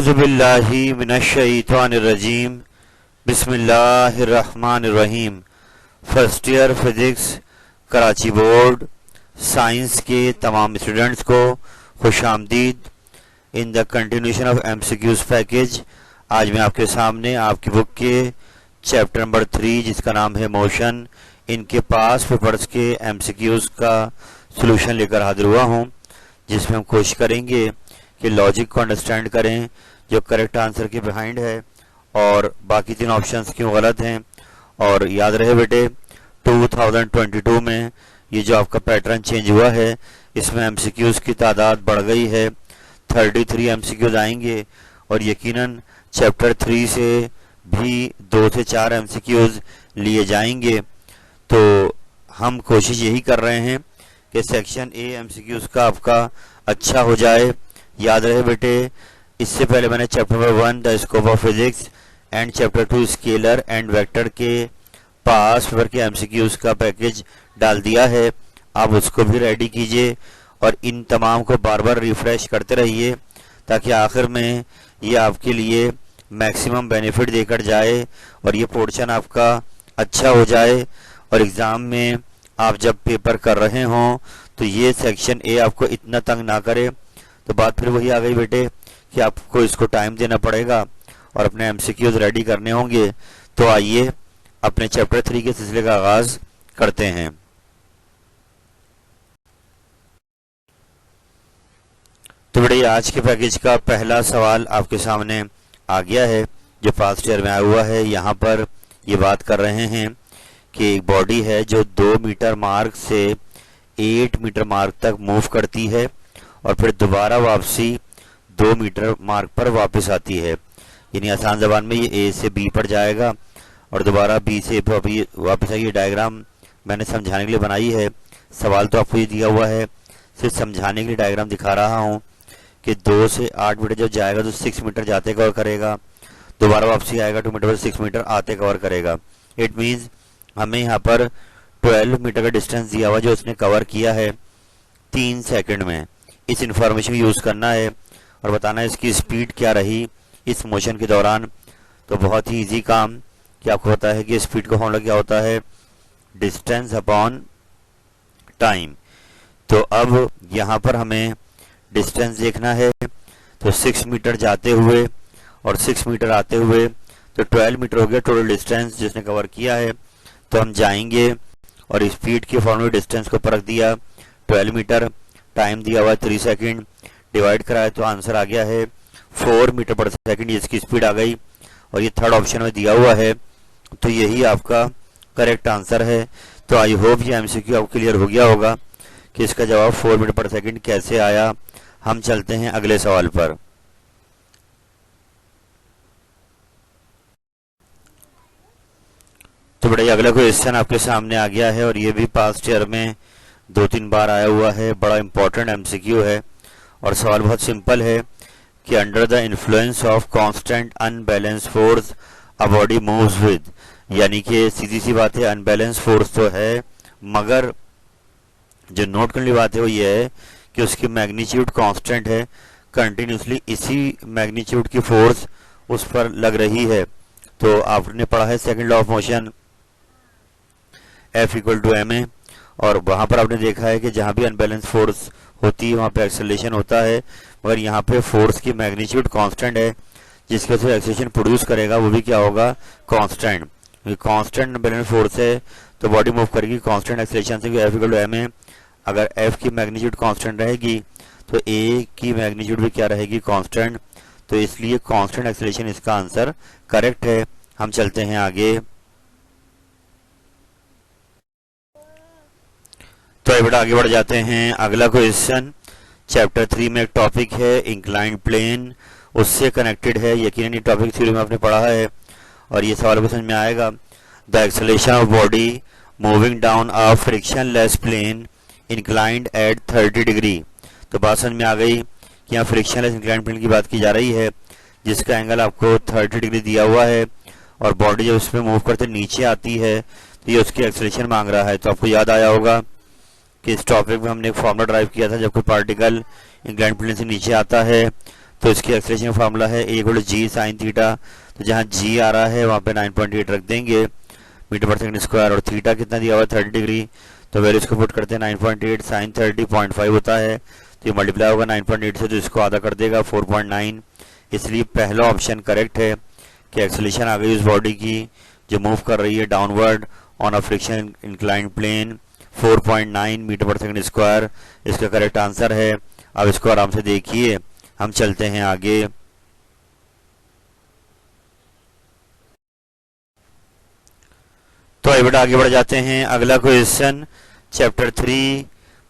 औज़ुबिल्लाहि मिनश्शैतानिर्रजीम बिस्मिल्लाहिर्रहमानिर्रहीम। First year physics Karachi board science के तमाम स्टूडेंट्स को खुशामदीद in the continuation of MCQs package. आज मैं आपके सामने आपकी बुक के चैप्टर नंबर 3 जिसका नाम है मोशन, इनके पास पेपर्स के एमसीक्यूज़ का सॉल्यूशन लेकर हाजिर हुआ हूँ, जिसमें हम कोशिश करेंगे कि लॉजिक को अंडरस्टैंड करें जो करेक्ट आंसर के बिहाइंड है और बाकी तीन ऑप्शंस क्यों गलत हैं। और याद रहे बेटे, 2022 में ये जो आपका पैटर्न चेंज हुआ है, इसमें एमसीक्यूज़ की तादाद बढ़ गई है। 33 एमसीक्यूज़ आएंगे और यकीनन चैप्टर 3 से भी 2 से 4 एमसीक्यूज़ लिए जाएंगे। तो हम कोशिश यही कर रहे हैं कि सेक्शन ए एमसीक्यूज़ का आपका अच्छा हो जाए। याद रहे बेटे, इससे पहले मैंने chapter number 1 the scope of physics and chapter 2 scalar and vector के पास पेपर के एमसीक्यूज़ का पैकेज डाल दिया है। आप उसको भी रेडी कीजिए और इन तमाम को बार बार रिफ्रेश करते रहिए ताकि आखिर में ये आपके लिए मैक्सिमम बेनिफिट देकर जाए और ये पोर्शन आपका अच्छा हो जाए। और एग्ज़ाम में आप जब पेपर कर रहे हों तो ये सेक्शन ए आपको इतना तंग ना करे। तो बात फिर वही आ गई बेटे कि आपको इसको टाइम देना पड़ेगा और अपने एमसीक्यूज़ रेडी करने होंगे। तो आइए अपने चैप्टर 3 के सिलसिले का आगाज करते हैं। तो बेटे, आज के पैकेज का पहला सवाल आपके सामने आ गया है जो पास्ट ईयर में आया हुआ है। यहाँ पर ये बात कर रहे हैं कि एक बॉडी है जो 2 मीटर मार्ग से 8 मीटर मार्ग तक मूव करती है और फिर दोबारा वापसी 2 मीटर मार्ग पर वापस आती है। यानी आसान ज़बान में ये ए से बी पर जाएगा और दोबारा बी से वापस आएगी। डायग्राम मैंने समझाने के लिए बनाई है, सवाल तो आपको ये दिया हुआ है, सिर्फ समझाने के लिए डायग्राम दिखा रहा हूँ कि 2 से 8 मीटर जब जाएगा तो 6 मीटर जाते कवर करेगा, दोबारा वापसी आएगा 2 मीटर पर 6 मीटर आते कवर करेगा। इट मीन्स हमें यहाँ पर 12 मीटर का डिस्टेंस दिया हुआ जो उसने कवर किया है 3 सेकंड में। इस इंफॉर्मेशन यूज़ करना है और बताना है इसकी स्पीड क्या रही इस मोशन के दौरान। तो बहुत ही इजी काम कि आपको पता है कि स्पीड का फॉर्मूला क्या होता है, डिस्टेंस अपॉन टाइम। तो अब यहाँ पर हमें डिस्टेंस देखना है। तो 6 मीटर जाते हुए और 6 मीटर आते हुए तो 12 मीटर हो गया टोटल डिस्टेंस जिसने कवर किया है। तो हम जाएंगे और स्पीड के फॉर्मूले डिस्टेंस को परख दिया 12 मीटर, टाइम दिया हुआ है 3 सेकंड, डिवाइड कराए तो आंसर आ गया है 4 मीटर पर सेकंड। इसकी स्पीड आ गई और ये थर्ड ऑप्शन में दिया हुआ है, तो यही आपका करेक्ट आंसर है। तो आई होप ये एमसीक्यू आपको क्लियर हो गया होगा कि इसका जवाब 4 मीटर पर सेकंड कैसे आया। हम चलते हैं अगले सवाल पर। तो बड़े अगला क्वेश्चन आपके सामने आ गया है और ये भी पास्ट ईयर में 2-3 बार आया हुआ है। बड़ा इंपॉर्टेंट एमसीक्यू है और सवाल बहुत सिंपल है कि under the influence of constant unbalance force a body moves with, यानी कि सीधी सी बात है अनबैलेंस फोर्स तो है, मगर जो नोट करने वाली बात है वो ये है कि उसकी मैग्नीट्यूड कांस्टेंट है, कंटिन्यूसली इसी मैग्नीट्यूड की फोर्स उस पर लग रही है। तो आपने पढ़ा है second law of motion F = ma, और वहाँ पर आपने देखा है कि जहाँ भी अनबैलेंस फोर्स होती है वहाँ पे एक्सेलरेशन होता है, मगर यहाँ पे फोर्स की मैग्नीट्यूड कांस्टेंट है जिसके वजह से एक्सेलरेशन प्रोड्यूस करेगा वो भी क्या होगा, कांस्टेंट। कांस्टेंट अनबैलेंस फोर्स है तो बॉडी मूव करेगी कांस्टेंट एक्सेलरेशन से। F = ma, अगर F की मैग्नीट्यूड कांस्टेंट रहेगी तो A की मैग्नीट्यूड भी क्या रहेगी, कांस्टेंट। तो इसलिए कांस्टेंट एक्सेलरेशन इसका आंसर करेक्ट है। हम चलते हैं आगे। तो बेटा आगे बढ़ जाते हैं। अगला क्वेश्चन चैप्टर 3 में एक टॉपिक है इंक्लाइंड प्लेन, उससे कनेक्टेड है। यकीनन ये टॉपिक थ्योरी में आपने पढ़ा है और ये सवाल को समझ में आएगा। The acceleration of body moving down a frictionless plane inclined at 30 degree. तो बात समझ में आ गई कि यहाँ फ्रिक्शनलेस इंक्लाइंड प्लेन की बात की जा रही है जिसका एंगल आपको 30 डिग्री दिया हुआ है और बॉडी जब उसमें मूव करते नीचे आती है तो ये उसकी एक्सेलरेशन मांग रहा है। तो आपको याद आया होगा कि इस टॉपिक में हमने एक फॉर्मूला ड्राइव किया था, जब कोई पार्टिकल इंक्लाइंड प्लेन से नीचे आता है तो इसकी एक्सेलरेशन फार्मूला है a equal to g sine theta. तो जहाँ g आ रहा है वहाँ पे 9.8 रख देंगे मीटर पर सेकंड स्क्वायर, और थीटा कितना दिया हुआ है 30 डिग्री, तो वैल्यू इसको पुट करते हैं 9.8 साइन 30 0.5 होता है, तो ये मल्टीप्लाई होगा 9.8 से, तो इसको आधा कर देगा 4.9। इसलिए पहला ऑप्शन करेक्ट है कि एक्सेलरेशन आ गई उस बॉडी की जो मूव कर रही है downward on a friction inclined plane 4.9 meter पर सेकंड स्क्वायर इसका करेक्ट आंसर है। अब इसको आराम से देखिए, हम चलते हैं आगे। तो अभी बेटा आगे बढ़ जाते हैं। अगला क्वेश्चन चैप्टर 3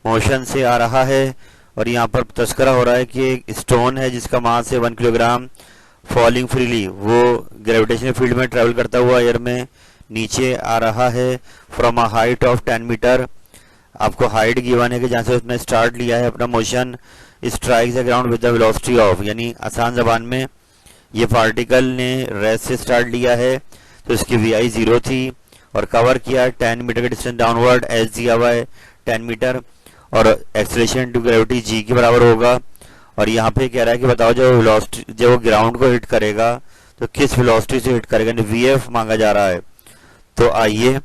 मोशन से आ रहा है, और यहाँ पर तस्करा हो रहा है कि एक स्टोन है जिसका मास है 1 किलोग्राम, फॉलिंग फ्रीली, वो ग्रेविटेशनल फील्ड में ट्रेवल करता हुआ एयर में नीचे आ रहा है from a height of 10 meter. आपको हाइट गिवन है कि जहाँ से उसने स्टार्ट लिया है अपना motion, strike the ground with the velocity of, यानी आसान जबान में ये पार्टिकल ने रेस्ट से स्टार्ट लिया है, तो इसकी वी 0 थी, और कवर किया 10 मीटर का डिस्टेंस डाउनवर्ड, एच दिया हुआ है 10 मीटर, और एक्सेलरेशन टू ग्रेविटी g के बराबर होगा। और यहाँ पे कह रहा है कि बताओ जब वेलोसिटी, जब वो ग्राउंड को हिट करेगा तो किस वेलोसिटी से हिट करेगा, vf मांगा जा रहा है। तो आइए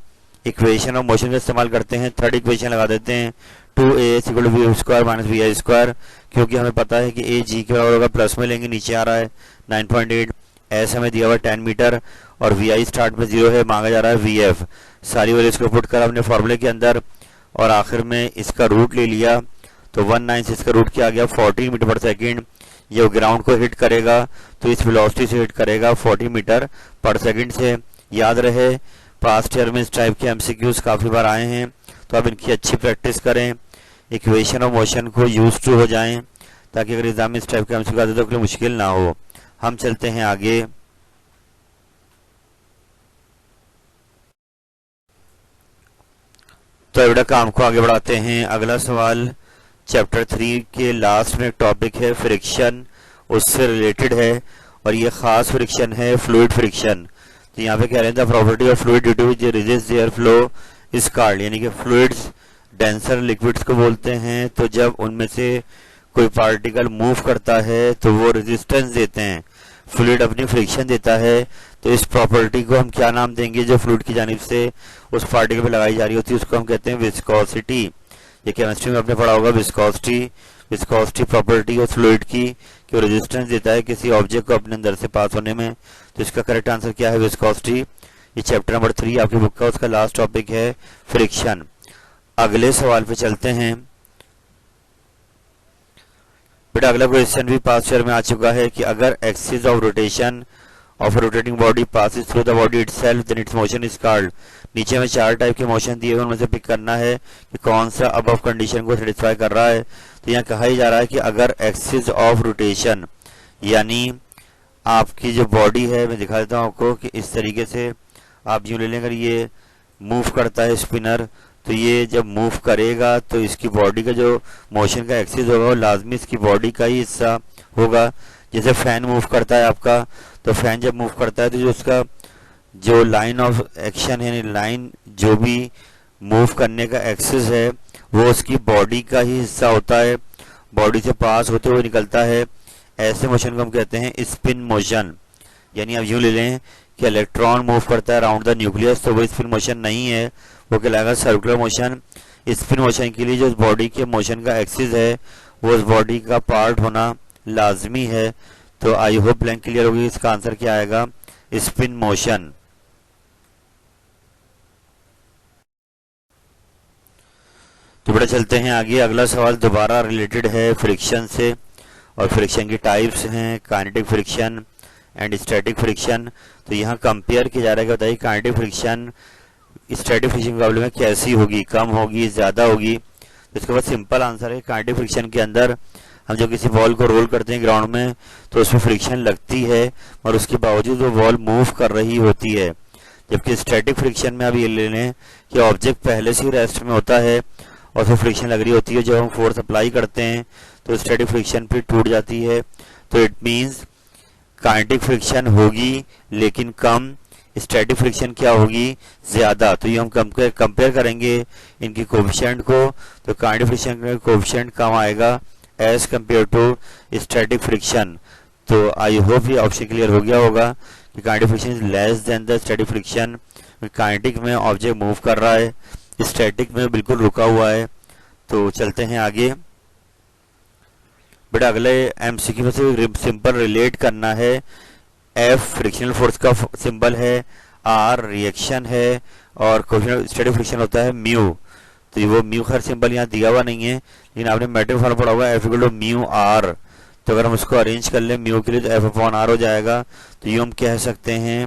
इक्वेशन ऑफ मोशन का इस्तेमाल करते हैं। थर्ड इक्वेशन लगा देते हैं 2as equal to v square minus v i square, क्योंकि हमें पता है कि a g के बराबर होगा, प्लस में लेंगे नीचे आ रहा है 9.8, एस हमें दिया हुआ है 10 मीटर, और वी आई स्टार्ट में 0 है, मांगा जा रहा है vf। सारी वैल्यू इसको पुट कर अपने फॉर्मूले के अंदर, और आखिर में इसका रूट ले लिया, तो 19 से इसका रूट क्या आ गया 40 मीटर पर सेकेंड। ये ग्राउंड को हिट करेगा तो इस वेलोसिटी से हिट करेगा 40 मीटर पर सेकेंड से। याद रहे पास्ट ईयर में इस टाइप के एमसीक्यूज काफ़ी बार आए हैं, तो आप इनकी अच्छी प्रैक्टिस करें, इक्वेशन ऑफ मोशन को यूज टू हो जाएं, ताकि अगर एग्जाम में इस टाइप के एमसीक्यू आते तो कोई मुश्किल ना हो। हम चलते हैं आगे। तो बेटा काम को आगे बढ़ाते हैं। अगला सवाल चैप्टर 3 के लास्ट में एक टॉपिक है फ्रिक्शन, उससे रिलेटेड है, और ये खास फ्रिक्शन है फ्लूइड फ्रिक्शन। तो यहाँ पे कह रहे हैं the property of fluid due to which resist their flow is called, यानी कि फ्लूइड्स डेंसर लिक्विड्स को बोलते हैं, तो जब उनमें से कोई पार्टिकल मूव करता है तो वो रेजिस्टेंस देते हैं, फ्लूइड अपनी फ्रिक्शन देता है, तो इस प्रॉपर्टी को हम क्या नाम देंगे जो फ्लूइड की जानिब से उस पार्टिकल पे लगाई जा रही होती है, उसको हम कहते हैं विस्कोसिटी। ये केमिस्ट्री में आपने पढ़ा होगा विस्कोसिटी प्रॉपर्टी ऑफ फ्लूइड की, कि रेजिस्टेंस देता है किसी ऑब्जेक्ट को अपने अंदर से पास होने में। तो इसका करेक्ट आंसर क्या है विस्कोसिटी। ये चैप्टर नंबर 3 आपकी बुक का उसका लास्ट टॉपिक है फ्रिक्शन। अगले सवाल पे चलते हैं। बेटा अगला क्वेश्चन भी पास्ट ईयर में आ चुका है कि अगर axis of rotation of rotating body passes through the body itself then its motion is called. नीचे में 4 टाइप के मोशन दिए हुए, उनमें से पिक करना है कि कौन सा अबव कंडीशन को सेटिस्फाई कर रहा है। तो यहाँ कहा ही जा रहा है कि अगर एक्सिस ऑफ रोटेशन, यानी आपकी जो बॉडी है, मैं दिखा देता हूँ आपको कि इस तरीके से आप यूँ ले लें, अगर ये मूव करता है स्पिनर, तो ये जब मूव करेगा तो इसकी बॉडी का जो मोशन का एक्सिस होगा वो लाजमी इसकी बॉडी का ही हिस्सा होगा। जैसे फैन मूव करता है आपका, तो फैन जब मूव करता है तो जो उसका जो लाइन ऑफ एक्शन है, लाइन जो भी मूव करने का एक्सिस है वो उसकी बॉडी का ही हिस्सा होता है, बॉडी से पास होते हुए निकलता है। ऐसे मोशन को हम कहते हैं स्पिन मोशन। यानी आप यूँ ले लें कि इलेक्ट्रॉन मूव करता है अराउंड द न्यूक्लियस, तो वो स्पिन मोशन नहीं है, वो कहलाएगा सर्कुलर मोशन। स्पिन मोशन के लिए जो उस बॉडी के मोशन का एक्सिस है वो उस बॉडी का पार्ट होना लाजमी है। तो आई होप ब्लैंक क्लियर होगी। इसका आंसर क्या आएगा स्पिन मोशन। तो बेटा चलते हैं आगे। अगला सवाल दोबारा रिलेटेड है फ्रिक्शन से, और फ्रिक्शन की टाइप्स हैं kinetic friction and static friction. तो यहाँ कंपेयर किया जा रहा है कि बताइए काइनेटिक फ्रिक्शन स्टैटिक फ्रिक्शन के मुकाबले में कैसी होगी, कम होगी, ज़्यादा होगी। तो इसके बाद सिंपल आंसर है काइनेटिक फ्रिक्शन के अंदर हम जब किसी बॉल को रोल करते हैं ग्राउंड में तो उसमें फ्रिक्शन लगती है और उसके बावजूद वो बॉल मूव कर रही होती है। जबकि स्टैटिक फ्रिक्शन में आप ये ले लें कि ऑब्जेक्ट पहले से ही रेस्ट में होता है और उसमें फ्रिक्शन लग रही होती है, जब हम फोर्स अप्लाई करते हैं तो स्टैटिक फ्रिक्शन फिर टूट जाती है। तो इट मीन्स काइनेटिक फ्रिक्शन होगी लेकिन कम, स्टैटिक फ्रिक्शन क्या होगी ज़्यादा। तो ये हम कंपेयर करेंगे इनकी कोएफिशिएंट को, तो काइनेटिक फ्रिक्शन का कोएफिशिएंट कम आएगा as compare to static friction. तो आई होप ये ऑप्शन क्लियर हो गया होगा कि kinetic friction is less than the static friction. Kinetic में ऑब्जेक्ट मूव कर रहा है, स्टैटिक में बिल्कुल रुका हुआ है। तो चलते हैं आगे। बेटा अगले एमसीक्यू में से सिंपल रिलेट करना है। एफ फ्रिक्शनल फोर्स का सिंबल है, आर रिएक्शन है, और क्वेश्चन स्टैटिक फ्रिक्शन होता है म्यू। तो ये वो म्यू खैर सिंबल यहाँ दिया हुआ नहीं है, लेकिन आपने मैट्रिक फॉर्म पढ़ा हुआ है f equal to mu r. तो अगर हम उसको अरेंज कर लें म्यू के लिए तो एफ अपॉन आर हो जाएगा। तो ये हम कह सकते हैं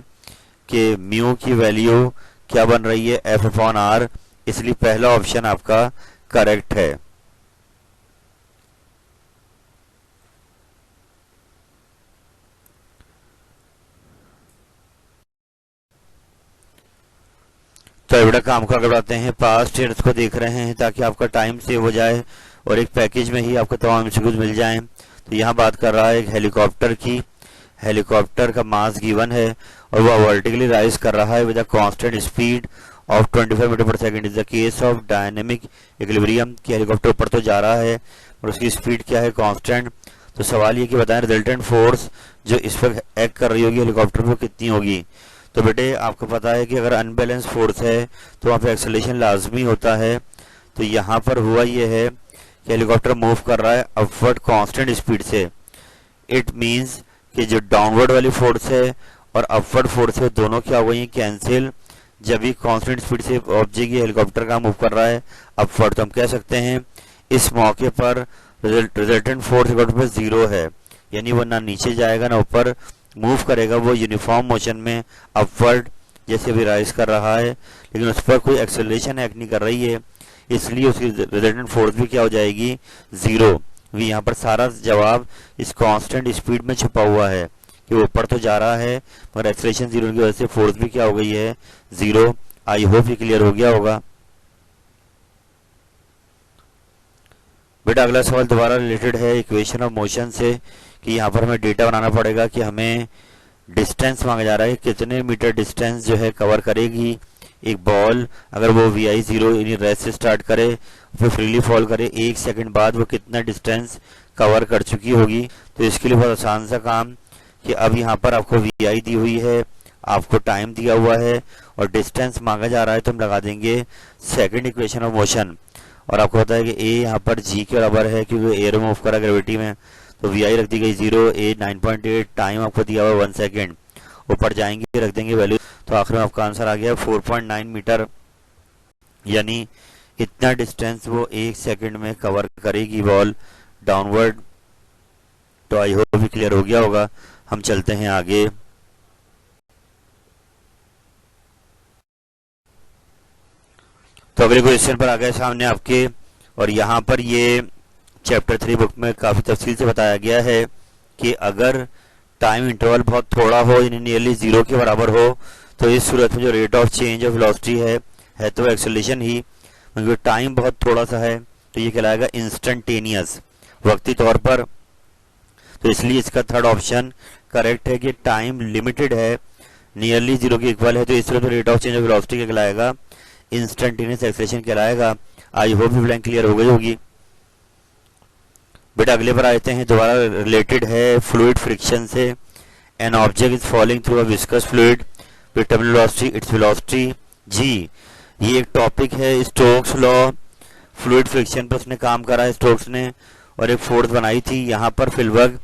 कि म्यू की वैल्यू क्या बन रही है, एफ अपॉन आर। इसलिए पहला ऑप्शन आपका करेक्ट है। तो बेटा काम को आगे बढ़ाते हैं। पास्ट टेंस को देख रहे हैं ताकि आपका टाइम सेव हो जाए और एक पैकेज में ही आपको तमाम एमसीक्यूज मिल जाएं। तो यहाँ बात कर रहा है एक हेलीकॉप्टर की। हेलीकॉप्टर का मास गिवन है और वह वर्टिकली राइज कर रहा है with a constant speed of 25 meter पर second. Is the case of dynamic equilibrium कि हेलीकॉप्टर ऊपर तो जा रहा है और उसकी स्पीड क्या है, कांस्टेंट। तो सवाल ये कि बताएं रिजल्टेंट फोर्स जो इस पर एक्ट कर रही होगी हेलीकॉप्टर पर कितनी होगी। तो बेटे आपको पता है कि अगर अनबैलेंस फोर्स है तो वहाँ पे एक्सेलरेशन लाजमी होता है। तो यहाँ पर हुआ ये है कि हेलीकॉप्टर मूव कर रहा है अपवर्ड कांस्टेंट स्पीड से। इट मींस कि जो डाउनवर्ड वाली फोर्स है और अपवर्ड फोर्स है दोनों क्या हो गई कैंसिल जब भी कांस्टेंट स्पीड से ऑब्जेक्ट ये हेलीकॉप्टर का मूव कर रहा है अपवर्ड। तो हम कह सकते हैं इस मौके पर रिजल्टेंट फोर्स हेलीकॉप्टर पर जीरो है, यानी वो ना नीचे जाएगा ना ऊपर मूव करेगा, वो यूनिफॉर्म मोशन में अपवर्ड जैसे भी राइज कर रहा है, लेकिन उस पर कोई एक्सेलरेशन एक्ट नहीं कर रही है, इसलिए उसकी रिजल्टेंट फोर्स भी क्या हो जाएगी, जीरो। यहाँ पर सारा जवाब इस कांस्टेंट स्पीड में छुपा हुआ है कि ऊपर तो जा रहा है मगर एक्सेलरेशन जीरो की वजह से फोर्स भी क्या हो गई है, जीरो। आई होप ये क्लियर हो गया होगा। बेटा अगला सवाल दोबारा रिलेटेड है इक्वेशन ऑफ मोशन से कि यहाँ पर हमें डेटा बनाना पड़ेगा कि हमें डिस्टेंस मांगा जा रहा है कितने मीटर डिस्टेंस जो है कवर करेगी एक बॉल। अगर वो वी आई जीरो यानी रेस्ट से स्टार्ट करे फिर फ्रीली फॉल करे, 1 सेकंड बाद वो कितना डिस्टेंस कवर कर चुकी होगी। तो इसके लिए बहुत आसान सा काम कि अब यहाँ पर आपको वी आई दी हुई है, आपको टाइम दिया हुआ है और डिस्टेंस मांगा जा रहा है, तो हम लगा देंगे सेकेंड इक्वेशन ऑफ मोशन। और आपको पता है कि ए यहाँ पर जी के बराबर है क्योंकि एयर मूव करा ग्रेविटी में, तो वी आई रख दी गई 0, ए 9.8, टाइम आपको दिया हुआ 1 सेकेंड। ऊपर जाएंगे रख देंगे वैल्यू, तो आखिर में आपका आंसर आ गया 4.9 मीटर, यानी इतना डिस्टेंस वो 1 सेकेंड में कवर करेगी बॉल डाउनवर्ड। तो आई होप भी क्लियर हो गया होगा। हम चलते हैं आगे। तो अगले क्वेश्चन पर आ गए सामने आपके, और यहाँ पर ये चैप्टर 3 बुक में काफ़ी तफसील से बताया गया है कि अगर टाइम इंटरवल बहुत थोड़ा हो यानी नियरली जीरो के बराबर हो तो इस सूरत में जो rate of change of velocity है तो एक्सेलरेशन ही, क्योंकि टाइम बहुत थोड़ा सा है तो ये कहलाएगा इंस्टेंटेनियस, वक्ती तौर पर। तो इसलिए इसका थर्ड ऑप्शन करेक्ट है कि टाइम लिमिटेड है, नियरली जीरो के इक्वल है, तो इस सूरत में rate of change of velocity क्या कहलाएगा, इंस्टेंटेनियस एक्सेलरेशन कहलाएगा। आई होप ये ब्लैंक क्लियर हो गई होगी। बेटा अगले पर आते हैं, दोबारा रिलेटेड है फ्लूइड फ्रिक्शन से। An object is falling through a viscous fluid with terminal velocity its velocity g. ये एक टॉपिक है स्टोक्स लॉ, फ्लूइड फ्रिक्शन पर उसने काम करा है स्टोक्स ने और एक फोर्स बनाई थी। यहाँ पर फिलवग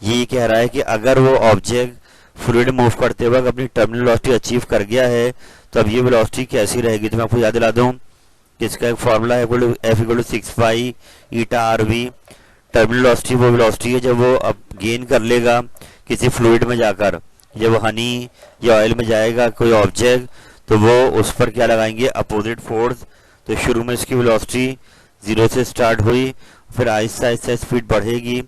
ये कह रहा है कि अगर वो ऑब्जेक्ट फ्लूइड मूव करते वक्त अपनी टर्मिनल वेलोसिटी अचीव कर गया है तो अब ये वेलोसिटी कैसी रहेगी। तो मैं आपको याद दिला दूं कि इसका एक फॉर्मूला है f equal to 6 pi eta r v. Terminal velocity वो वेलोसिटी है जब वो अब गेन कर लेगा किसी फ्लूइड में जाकर, जब वो हनी या ऑयल में जाएगा कोई ऑब्जेक्ट तो वो उस पर क्या लगाएंगे, अपोजिट फोर्स। तो शुरू में इसकी वेलोसिटी 0 से स्टार्ट हुई, फिर आहिस्ता आहिस्ता स्पीड बढ़ेगी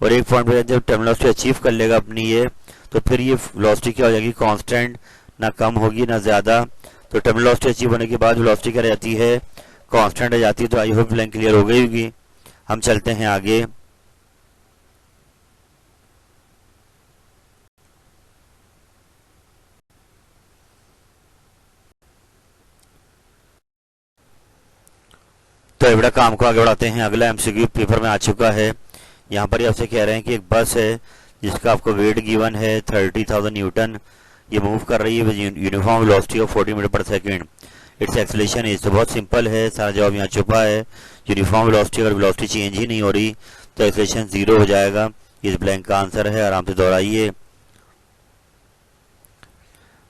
और एक पॉइंट पर जब टर्मिनल वेलोसिटी अचीव कर लेगा अपनी ये, तो फिर ये वेलोसिटी क्या हो जाएगी, कांस्टेंट, ना कम होगी ना ज़्यादा। तो टर्मिनल वेलोसिटी अचीव होने के बाद वेलोसिटी क्या रह जाती है, कांस्टेंट रह जाती है। तो आई होप ब्लैंक क्लियर हो गई होगी। हम चलते हैं आगे। तो बड़ा काम को आगे बढ़ाते हैं। अगला एमसीक्यू पेपर में आ चुका है यहाँ पर ही आपसे कह रहे हैं कि एक बस है जिसका आपको वेट गिवन है 30,000 न्यूटन, ये मूव कर रही है यूनिफॉर्म वेलोसिटी ऑफ 40 मीटर पर सेकेंड। इट्स एक्सेलेरेशन इज, तो बहुत सिंपल है, सारा जवाब यहाँ छुपा है। यूनिफॉर्म वेलोसिटी, अगर वेलोसिटी चेंज ही नहीं हो रही तो एक्सेलेरेशन 0 हो जाएगा। इस ब्लैंक का आंसर है, आराम से दोहराइए।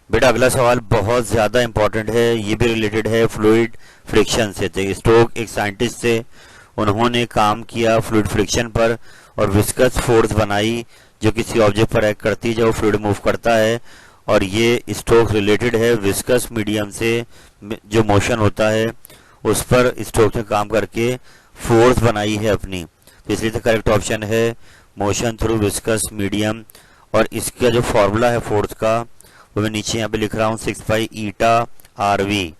बेटा अगला सवाल बहुत ज़्यादा इंपॉर्टेंट है, ये भी रिलेटेड है फ्लूइड फ्रिक्शन से। तो स्टोक एक साइंटिस्ट थे, उन्होंने काम किया फ्लूइड फ्रिक्शन पर और विस्कस फोर्स बनाई जो किसी ऑब्जेक्ट पर एक्ट करती है जब वो फ्लूइड मूव करता है। और ये स्टोक रिलेटेड है विस्कस मीडियम से, जो मोशन होता है उस पर स्टोक ने काम करके फोर्स बनाई है अपनी। तो इसलिए तो करेक्ट ऑप्शन है मोशन थ्रू विस्कस मीडियम। और इसका जो फॉर्मूला है फोर्स का वो मैं नीचे यहाँ पे लिख रहा हूँ, 6 pi eta r v.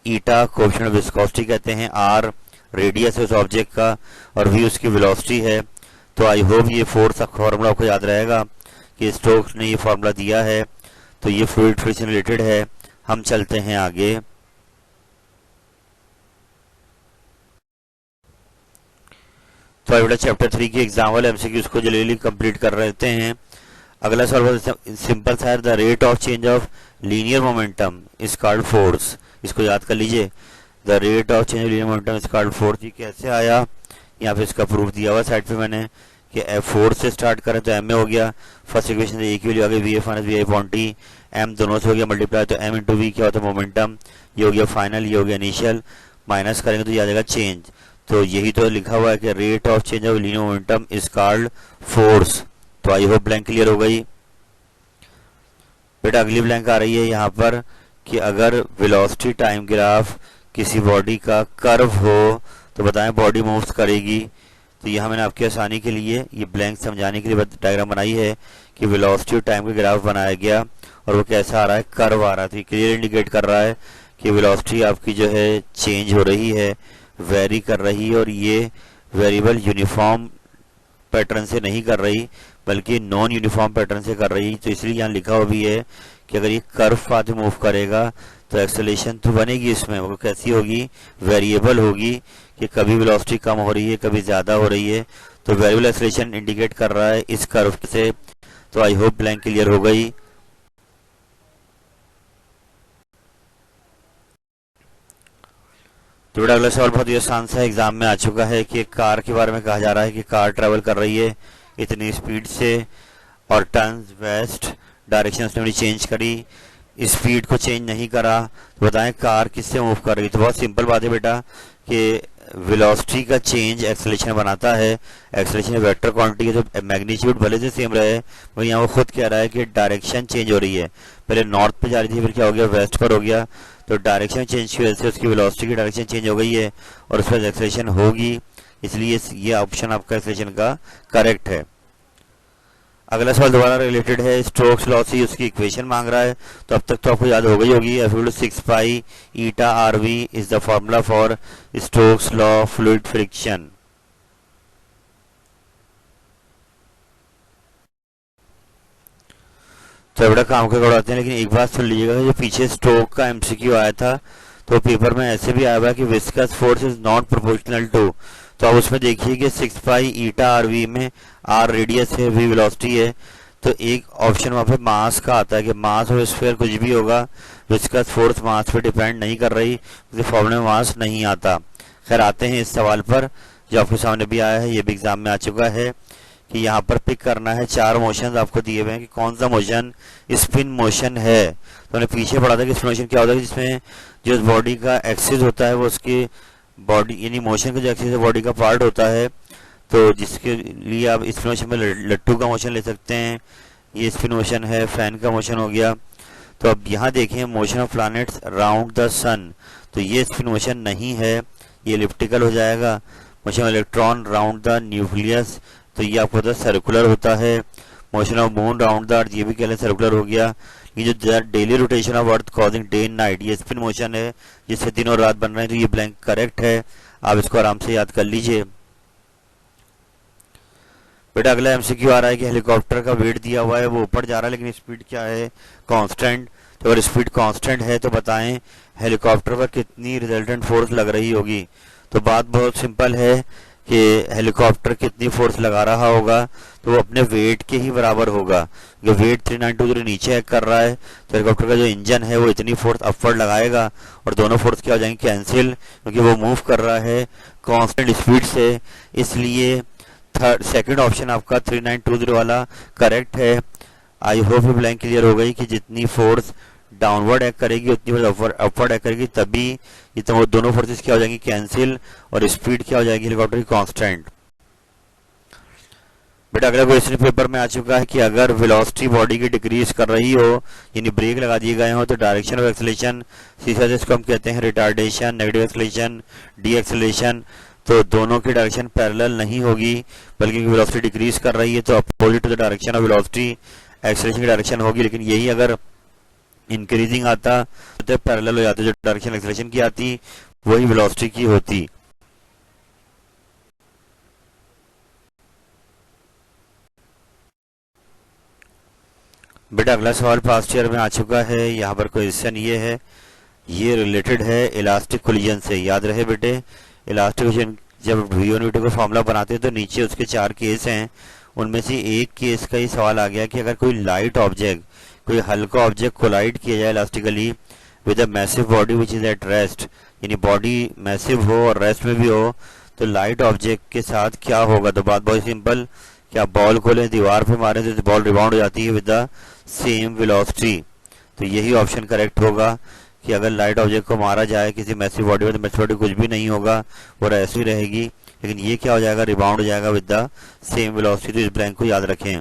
Eta coefficient of viscosity कहते हैं, आर रेडियस है उस ऑब्जेक्ट का और वी उसकी वेलोसिटी है। तो आई होप ये फोर्स का फॉर्मूला आपको याद रहेगा कि स्टोक्स ने ये फॉर्मूला दिया है। तो ये फ्लूइड फ्रिक्शन रिलेटेड है। हम चलते हैं आगे। तो बेटा चैप्टर 3 के एग्जाम्पल एमसीक्यूज को जल्दी कंप्लीट कर रहते हैं। अगला सवाल बहुत सिंपल सा है, the rate of change of linear momentum is called force. इसको याद कर लीजिए, the rate of change of linear momentum is called force. ये कैसे आया, यहाँ पे इसका प्रूफ दिया हुआ साइड पे मैंने कि फोर्स से स्टार्ट करें तो एम ए हो गया, फर्स्ट इक्वेशन से ए की वैल्यू आ गई v f minus v i upon t, m दोनों से हो गया मल्टीप्लाई, तो एम इंटू वी क्या होता है मोमेंटम, ये हो गया फाइनल, ये हो गया इनिशियल, माइनस करेंगे तो ये आ जाएगा चेंज। तो यही तो लिखा हुआ है कि rate of change of linear momentum is called force. तो आई होप ब्लैंक क्लियर हो गई। बेटा अगली ब्लैंक आ रही है यहाँ पर कि अगर वेलोसिटी टाइम ग्राफ किसी बॉडी का कर्व हो तो बताएं बॉडी मूव्स करेगी। तो यहाँ मैंने आपकी आसानी के लिए ये ब्लैंक समझाने के लिए डायग्राम बनाई है कि वेलोसिटी टाइम का ग्राफ बनाया गया और वो कैसा आ रहा है, कर्व आ रहा है। तो क्लियर इंडिकेट कर रहा है कि वेलोसिटी आपकी जो है चेंज हो रही है, वेरी कर रही है और ये वेरिएबल यूनिफॉर्म पैटर्न से नहीं कर रही बल्कि नॉन यूनिफॉर्म पैटर्न से कर रही। तो इसलिए यहाँ लिखा हुआ भी है कि अगर ये कर्व पाथ मूव करेगा तो एक्सेलेरेशन तो बनेगी, इसमें वो कैसी होगी, वेरिएबल होगी कि कभी वेलोसिटी कम हो रही है कभी ज़्यादा हो रही है। तो वेरिएबल एक्सेलेरेशन इंडिकेट कर रहा है इस कर्व से। तो आई होप ब्लैंक क्लियर हो गई। तो बेटा अगला सवाल बहुत ही आसान सा एग्जाम में आ चुका है कि एक कार के बारे में कहा जा रहा है कि कार ट्रेवल कर रही है इतनी स्पीड से और टर्न्स वेस्ट डायरेक्शन उसने चेंज करी, स्पीड को चेंज नहीं करा। तो बताएं कार किससे मूव कर रही है। तो बहुत सिंपल बात है बेटा कि वेलोसिटी का चेंज एक्सेलेरेशन बनाता है। एक्सेलेरेशन वेक्टर क्वांटिटी है तो मैग्नीट्यूड भले से सेम रहे, वही यहाँ वो खुद कह रहा है कि डायरेक्शन चेंज हो रही है। पहले नॉर्थ पे जा रही थी फिर क्या हो गया वेस्ट पर हो गया, तो डायरेक्शन चेंज की वजह से उसकी वेलोसिटी की डायरेक्शन चेंज हो गई है और उस पर एक्सेलेरेशन होगी। इसलिए ये ऑप्शन आपका एक्सेलेरेशन का करेक्ट है। अगला सवाल दोबारा रिलेटेड है, स्टोक्स लॉ से उसकी इक्वेशन मांग रहा है। तो अब तक तो आपको याद हो गई होगी, F = 6 pi eta r v is the formula for Stokes law fluid friction. तो बड़ा काम का उड़ाते हैं, लेकिन एक बात सुन लीजिएगा, जो पीछे स्टोक का एमसीक्यू आया था तो पेपर में ऐसे भी आया हुआ है कि viscous force is not proportional to. तो आप उसमें देखिए कि 6 पाई ईटा आर वी में आर रेडियस है, वी वेलोसिटी है। तो एक ऑप्शन वहाँ पे मास का आता है कि मास और स्फीयर कुछ भी होगा, विस्कस फोर्स मास पे डिपेंड नहीं कर रही, क्योंकि फॉर्मूले में मास नहीं आता। खैर आते हैं इस सवाल पर जो आपके सामने भी आया है, ये भी एग्जाम में आ चुका है कि यहाँ पर पिक करना है 4 मोशन आपको दिए हुए हैं कि कौन सा मोशन स्पिन मोशन है। तो हमने पीछे पढ़ा था कि स्पिन मोशन क्या होता है, जिसमें जो बॉडी का एक्सिस होता है वो उसकी बॉडी यानी मोशन का जो एक्सिस है बॉडी का पार्ट होता है। तो जिसके लिए आप स्पिन मोशन में लट्टू का मोशन ले सकते हैं, ये स्पिन मोशन है, फैन का मोशन हो गया। तो अब यहाँ देखें motion of planets round the sun, तो ये स्पिन मोशन नहीं है, ये एलिप्टिकल हो जाएगा। Motion of electron round the nucleus, तो ये आपको पता है सर्कुलर होता है। Motion of moon round the earth, ये भी कह लें सर्कुलर हो गया। ये जो daily rotation of earth causing day and night, ये स्पिन मोशन है जिससे दिन और रात बन रहे हैं। तो ये ब्लैंक करेक्ट है, आप इसको आराम से याद कर लीजिए। बेटा अगला एमसीक्यू आ रहा है कि हेलीकॉप्टर का वेट दिया हुआ है, वो ऊपर जा रहा है लेकिन स्पीड क्या है, कांस्टेंट। तो अगर स्पीड कांस्टेंट है तो बताएं हेलीकॉप्टर पर कितनी रिजल्टेंट फोर्स लग रही होगी। तो बात बहुत सिंपल है कि हेलीकॉप्टर कितनी फोर्स लगा रहा होगा, तो वो अपने वेट के ही बराबर होगा। जो वेट 392 नीचे एक्ट कर रहा है, तो हेलीकॉप्टर का जो इंजन है वो इतनी फोर्स अपवर्ड लगाएगा और दोनों फोर्स क्या हो जाएंगे, कैंसिल, क्योंकि वो मूव कर रहा है कांस्टेंट स्पीड से। इसलिए सेकंड ऑप्शन आपका 3920 वाला करेक्ट है। आई होप ये ब्लैंक क्लियर हो गई कि जितनी फोर्स डाउनवर्ड एक्ट करेगी उतनी फोर्स अपवर्ड एक्ट करेगी, तभी ये तो दोनों फोर्सेस क्या हो जाएंगी, कैंसिल, और स्पीड क्या हो जाएगी हेलीकॉप्टर की, कांस्टेंट। बेटा अगला क्वेश्चन पेपर में आ चुका है कि अगर वेलोसिटी बॉडी की डिक्रीज कर रही हो, यानी ब्रेक लगा दिए गए हो, तो डायरेक्शन ऑफ एक्सेलरेशन सीधा जिसको हम कहते हैं retardation, negative acceleration, D acceleration, तो दोनों की डायरेक्शन पैरेलल नहीं होगी, बल्कि वेलोसिटी डिक्रीज कर रही है तो opposite to the direction of velocity acceleration की डायरेक्शन होगी। लेकिन यही अगर इंक्रीजिंग आता तो पैरेलल हो जाते, जो डायरेक्शन एक्सेलरेशन की आती वही वेलोसिटी की होती। बेटा अगला सवाल पास्ट ईयर में आ चुका है। यहाँ पर क्वेश्चन ये है, ये रिलेटेड है इलास्टिक कोलिजन से। याद रहे बेटे, इलास्टिक कोलिजन जब वी1 को फॉर्मूला बनाते हैं तो नीचे उसके 4 केस हैं, उनमें से एक केस का ही सवाल आ गया कि अगर कोई लाइट ऑब्जेक्ट, कोई हल्का ऑब्जेक्ट कोलाइड किया जाए elastically with a massive body which is at rest, यानी बॉडी मैसिव हो और रेस्ट में भी हो, तो लाइट ऑब्जेक्ट के साथ क्या होगा। तो बात बहुत सिंपल, क्या बॉल को लें दीवार पे मारे तो बॉल रिबाउंड हो जाती है विद द सेम वेलोसिटी। तो यही ऑप्शन करेक्ट होगा कि अगर लाइट ऑब्जेक्ट को मारा जाए किसी मैसिव बॉडी में तो मैसिव बॉडी कुछ भी नहीं होगा, वो ऐसी ही रहेगी, लेकिन ये क्या हो जाएगा, रिबाउंड हो जाएगा विद द सेम वेलोसिटी। तो इस ब्लैंक को याद रखें।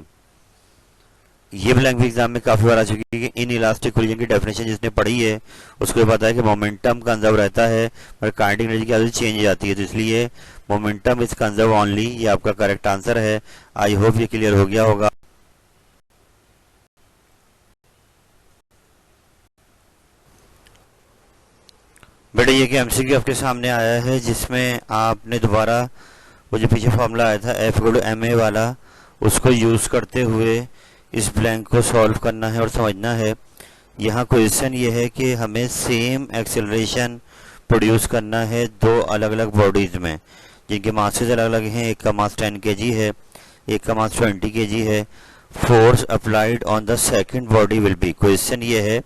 ये ब्लैंक भी एग्जाम में काफी बार आ चुकी है कि इन इलास्टिक कोलिजन की डेफिनेशन जिसने पढ़ी है उसको पता है कि मोमेंटम कंजर्व रहता है पर काइनेटिक एनर्जी की एवरेज चेंज जाती है, तो इसलिए मोमेंटम इज कंजर्व ओनली, ये आपका करेक्ट आंसर है। आई होप ये क्लियर हो गया होगा। बेटा ये कि एमसीक्यू आपके सामने आया है, जिसमें आपने दोबारा वो जो पीछे फॉर्मूला आया था F=ma वाला, उसको यूज करते हुए इस ब्लैंक को सॉल्व करना है और समझना है। यहाँ क्वेश्चन ये है कि हमें सेम एक्सेलरेशन प्रोड्यूस करना है दो अलग अलग बॉडीज में, जिनके मासेज अलग अलग हैं। एक का मास 10 kg है, एक का मास 20 kg है। Force applied on the second body will be, question ये है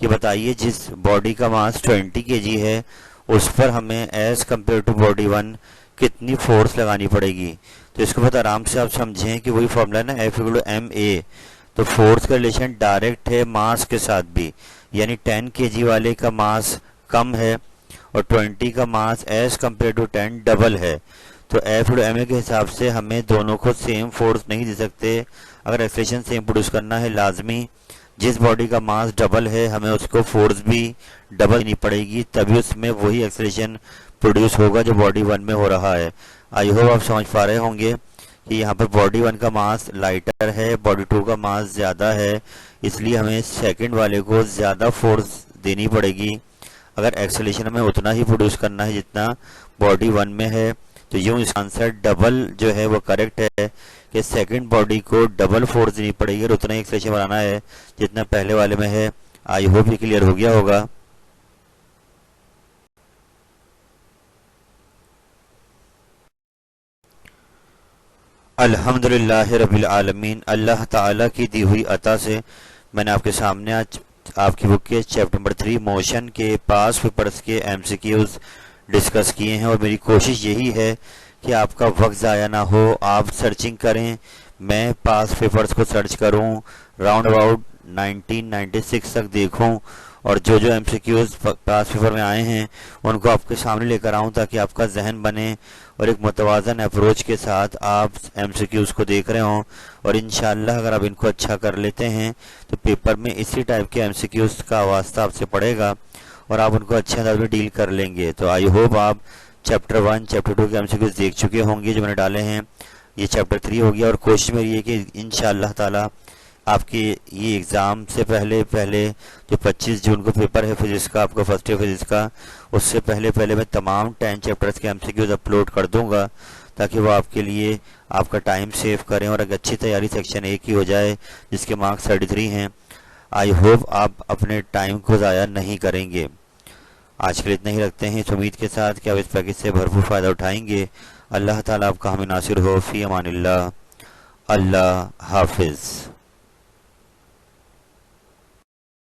कि बताइए जिस बॉडी का मास 20 kg है उस पर हमें एज कम्पेयर टू बॉडी 1 कितनी फोर्स लगानी पड़ेगी। तो इसको बहुत आराम से आप समझें कि वही फॉर्मूला है ना, F=ma, तो फोर्स का रिलेशन डायरेक्ट है मास के साथ भी, यानी 10 kg वाले का मास कम है और 20 का mass as compare to 10 double है। तो F=ma के हिसाब से हमें दोनों को सेम फोर्स नहीं दे सकते। अगर एक्सेलरेशन सेम प्रोड्यूस करना है, लाजमी जिस बॉडी का मास डबल है हमें उसको फोर्स भी डबल देनी पड़ेगी, तभी उसमें वही एक्सेलरेशन प्रोड्यूस होगा जो बॉडी 1 में हो रहा है। आई होप आप समझ पा रहे होंगे कि यहाँ पर बॉडी 1 का मास लाइटर है, बॉडी 2 का मास ज़्यादा है, इसलिए हमें सेकंड वाले को ज़्यादा फोर्स देनी पड़ेगी अगर एक्सेलरेशन हमें उतना ही प्रोड्यूस करना है जितना बॉडी 1 में है। तो यूँ इसका आंसर डबल जो है वो करेक्ट है कि सेकंड बॉडी को डबल फोर्स देनी पड़ेगी और उतना ही एक्सेलरेशन बनाना है जितना पहले वाले में है। आई होप ये क्लियर हो गया होगा। अल्हम्दुलिल्लाह रब्बिल आलमीन, अल्लाह ताला की दी हुई अता से मैंने आपके सामने आज आपकी बुक के चैप्टर नंबर 3 मोशन के पास पेपर्स के एमसीक्यूज डिस्कस किए हैं और मेरी कोशिश यही है कि आपका वक्त ज़ाया ना हो, आप सर्चिंग करें, मैं पास पेपर्स को सर्च करूं, राउंड अबाउट 1996 तक देखूं और जो जो एमसीक्यूज पास पेपर में आए हैं उनको आपके सामने लेकर आऊं ताकि आपका जहन बने और एक मुतवाज़न अप्रोच के साथ आप एमसीक्यूज को देख रहे हों। और इंशाल्लाह अगर आप इनको अच्छा कर लेते हैं तो पेपर में इसी टाइप के एमसीक्यूज का वास्ता आपसे पड़ेगा और आप उनको अच्छे अंदाज में डील कर लेंगे। तो आई होप आप चैप्टर 1 चैप्टर 2 के एमसीक्यूज देख चुके होंगे जो मैंने डाले हैं। ये चैप्टर 3 हो गया और कोशिश मेरी है कि इंशाअल्लाह ताला आपके ये एग्ज़ाम से पहले जो 25 जून को पेपर है फिजिक्स का, आपका फर्स्ट ईयर फिजिक्स का, उससे पहले मैं तमाम 10 चैप्टर्स के एमसीक्यूज अपलोड कर दूंगा ताकि वो आपके लिए आपका टाइम सेव करें और एक अच्छी तैयारी सेक्शन 1 की हो जाए जिसके मार्क्स 33 हैं। आई होप आप अपने टाइम को ज़ाया नहीं करेंगे। आज के लिए इतना ही रखते हैं इस उम्मीद के साथ कि आप इस पैकेज से भरपूर फ़ायदा उठाएंगे। अल्लाह ताला आपका हामी नासिर हो। फ़ी अमानिल्लाह। अल्लाह हाफिज़।